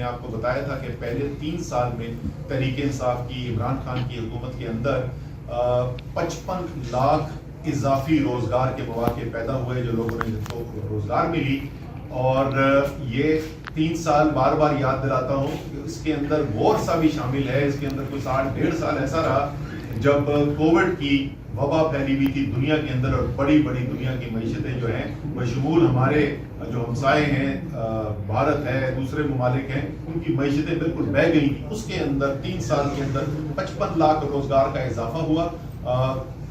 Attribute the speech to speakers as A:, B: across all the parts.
A: نے آپ کو بتایا تھا کہ پہلے 3 سال میں تحریک انصاف کی عمران خان کی حکومت کے اندر 55 لاکھ اضافی روزگار کے مواقع پیدا ہوئے جو لوگوں نے جن کو روزگار ملی. اور یہ 3 سال بار بار یاد دلاتا ہوں کہ اس کے اندر وہ عرصہ بھی شامل ہے, اس کے اندر کوئی 1.5 سال ایسا رہا جب کووڈ کی وبا پھیلی ہوئی تھی دنیا کے اندر, اور بڑی بڑی دنیا کی معیشتیں جو ہیں بشمول ہمارے جو ہمسائے ہیں, بھارت ہے, دوسرے ممالک ہیں, ان کی معیشتیں بالکل بہہ گئی تھیں. اس کے اندر 3 سال کے اندر 55 لاکھ روزگار کا اضافہ ہوا.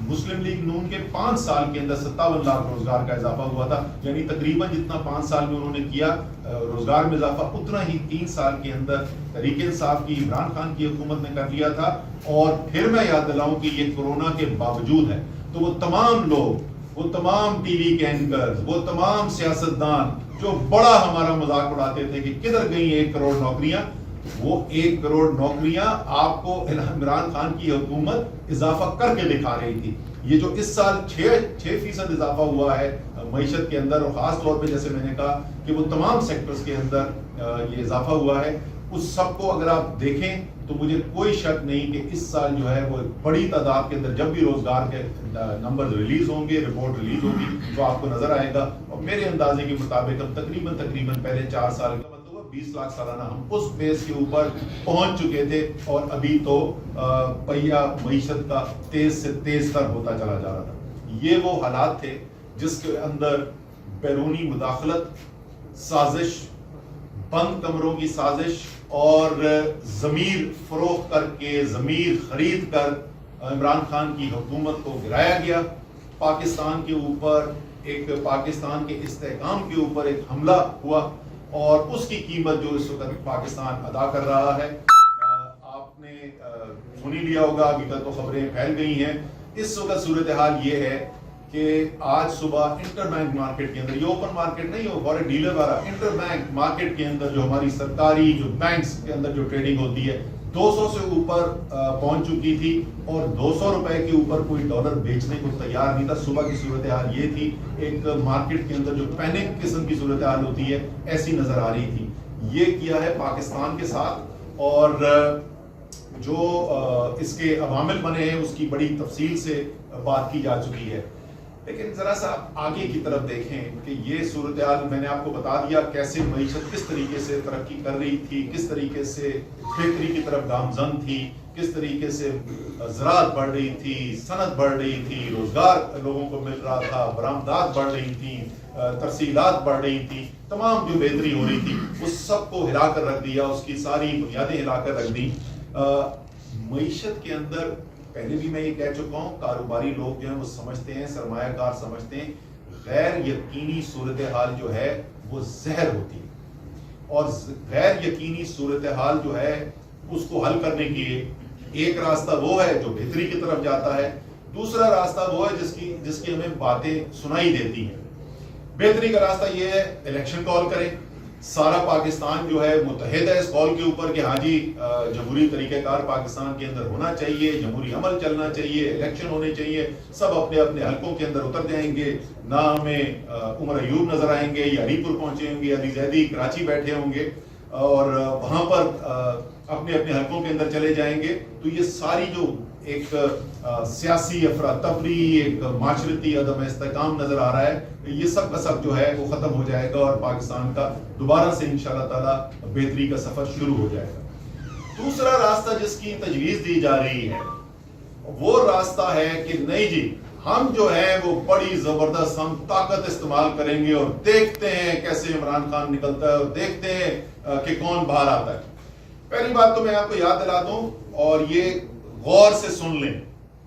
A: مسلم لیگ نون کے 5 سال کے اندر 57 لاکھ روزگار کا اضافہ ہوا تھا, یعنی تقریباً جتنا 5 سال میں انہوں نے کیا روزگار میں اضافہ, اتنا ہی 3 سال کے اندر تحریک انصاف کی عمران خان کی حکومت نے کر لیا تھا. اور پھر میں یاد دلاؤں کہ یہ کورونا کے باوجود ہے, تو وہ تمام لوگ, وہ تمام ٹی وی کے اینکرز, وہ تمام سیاستدان جو بڑا ہمارا مذاق اڑاتے تھے کہ کدھر گئی 1 کروڑ نوکریاں, وہ 1 کروڑ نوکریاں آپ کو عمران خان کی حکومت اضافہ کر کے دکھا رہی تھی. یہ جو اس سال 6% اضافہ ہوا ہے معیشت کے اندر, اور خاص طور پہ جیسے میں نے کہا کہ وہ تمام سیکٹرز کے اندر یہ اضافہ ہوا ہے, اس سب کو اگر آپ دیکھیں تو مجھے کوئی شک نہیں کہ اس سال جو ہے وہ بڑی تعداد کے اندر جب بھی روزگار کے نمبر ریلیز ہوں گے, رپورٹ ریلیز ہوگی, تو آپ کو نظر آئے گا. اور میرے اندازے کے مطابق اب تقریباً پہلے 4 سال کا 20 لاکھ سالانہ ہم اس بیس کے اوپر پہنچ چکے تھے, اور ابھی تو پہیا معیشت کا تیز سے تیز تر ہوتا چلا جا رہا تھا. یہ وہ حالات تھے جس کے اندر بیرونی مداخلت, سازش, بند کمروں کی سازش اور ضمیر فروخت کر کے, ضمیر خرید کر عمران خان کی حکومت کو گرایا گیا. پاکستان کے اوپر پاکستان کے استحکام کے اوپر ایک حملہ ہوا, اور اس کی قیمت جو اس وقت پاکستان ادا کر رہا ہے آپ نے سنی لیا ہوگا. ابھی تک تو خبریں پھیل گئی ہیں. اس وقت صورتحال یہ ہے کہ آج صبح انٹر بینک مارکیٹ کے اندر, یہ اوپن مارکیٹ نہیں ہو فارن ڈیلر والا, انٹر بینک مارکیٹ کے اندر جو ہماری سرکاری جو بینکس کے اندر جو ٹریڈنگ ہوتی ہے 200 سے اوپر پہنچ چکی تھی, اور 200 روپے کے اوپر کوئی ڈالر بیچنے کو تیار نہیں تھا. صبح کی صورتحال یہ تھی, ایک مارکیٹ کے اندر جو پینک قسم کی صورتحال ہوتی ہے ایسی نظر آ رہی تھی. یہ کیا ہے پاکستان کے ساتھ, اور جو اس کے عوامل بنے ہیں اس کی بڑی تفصیل سے بات کی جا چکی ہے. لیکن ذرا سا آگے کی طرف دیکھیں کہ یہ صورتحال میں نے آپ کو بتا دیا کیسے معیشت کس طریقے سے ترقی کر رہی تھی, کس طریقے سے بہتری کی طرف گامزن تھی, کس طریقے سے زراعت بڑھ رہی تھی, صنعت بڑھ رہی تھی, روزگار لوگوں کو مل رہا تھا, برآمدات بڑھ رہی تھیں, ترسیلات بڑھ رہی تھیں, تمام جو بہتری ہو رہی تھی اس سب کو ہلا کر رکھ دیا, اس کی ساری بنیادیں ہلا کر رکھ دی. معیشت کے اندر پہلے بھی میں یہ کہہ چکا ہوں, کاروباری لوگ جو ہیں وہ سمجھتے ہیں, سرمایہ کار سمجھتے ہیں غیر یقینی صورتحال جو ہے وہ زہر ہوتی ہے, اور غیر یقینی صورتحال جو ہے اس کو حل کرنے کے لیے ایک راستہ وہ ہے جو بہتری کی طرف جاتا ہے, دوسرا راستہ وہ ہے جس کی ہمیں باتیں سنائی دیتی ہیں. بہتری کا راستہ یہ ہے الیکشن کال کریں, سارا پاکستان جو ہے متحد ہے اس کال کے اوپر کہ ہاں جی جمہوری طریقہ کار پاکستان کے اندر ہونا چاہیے, جمہوری عمل چلنا چاہیے, الیکشن ہونے چاہیے, سب اپنے اپنے حلقوں کے اندر اتر جائیں گے. نہ ہمیں عمر ایوب نظر آئیں گے, یا علی پور پہنچے ہوں گے, علی زیدی کراچی بیٹھے ہوں گے, اور وہاں پر اپنے اپنے حلقوں کے اندر چلے جائیں گے. تو یہ ساری جو ایک سیاسی افراتفری, ایک معاشرتی عدم استحکام نظر آ رہا ہے, یہ سب کا سب جو ہے وہ ختم ہو جائے گا, اور پاکستان کا دوبارہ سے انشاءاللہ تعالی بہتری کا سفر شروع ہو جائے گا. دوسرا راستہ جس کی تجویز دی جا رہی ہے وہ راستہ ہے کہ نہیں جی ہم جو ہیں وہ بڑی زبردست ہم طاقت استعمال کریں گے, اور دیکھتے ہیں کیسے عمران خان نکلتا ہے, اور دیکھتے ہیں کہ کون باہر آتا ہے. پہلی بات تو میں آپ کو یاد دلا دوں, اور یہ غور سے سن لیں,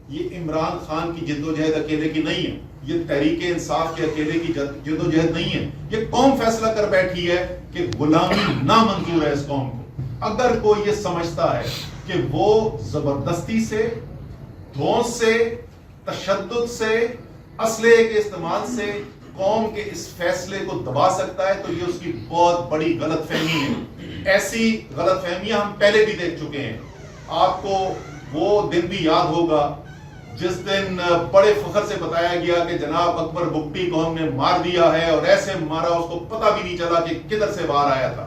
A: یہ عمران خان کی جدوجہد اکیلے کی نہیں ہے, یہ تحریک انصاف کے اکیلے کی جدوجہد نہیں ہے. یہ قوم فیصلہ کر بیٹھی ہے کہ غلامی نامنظور ہے اس قوم کو. اگر کوئی یہ سمجھتا ہے کہ وہ زبردستی سے, دھونس سے, تشدد سے, اسلحے کے استعمال سے قوم کے اس فیصلے کو دبا سکتا ہے, تو یہ اس کی بہت بڑی غلط فہمی ہے. ایسی غلط فہمیاں ہم پہلے بھی دیکھ چکے ہیں. آپ کو وہ دن بھی یاد ہوگا جس دن بڑے فخر سے بتایا گیا کہ جناب اکبر بگٹی کو ہم نے مار دیا ہے, اور ایسے مارا اس کو پتہ بھی نہیں چلا کہ کدھر سے باہر آیا تھا.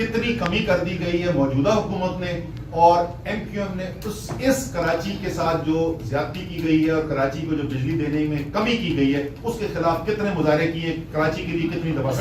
A: کتنی کمی کر دی گئی ہے موجودہ حکومت نے، اور ایم کیو ایم نے اس کراچی کے ساتھ جو زیادتی کی گئی ہے اور کراچی کو جو بجلی دینے میں کمی کی گئی ہے اس کے خلاف کتنے مظاہرے کیے، کراچی کے لیے کتنی دفعہ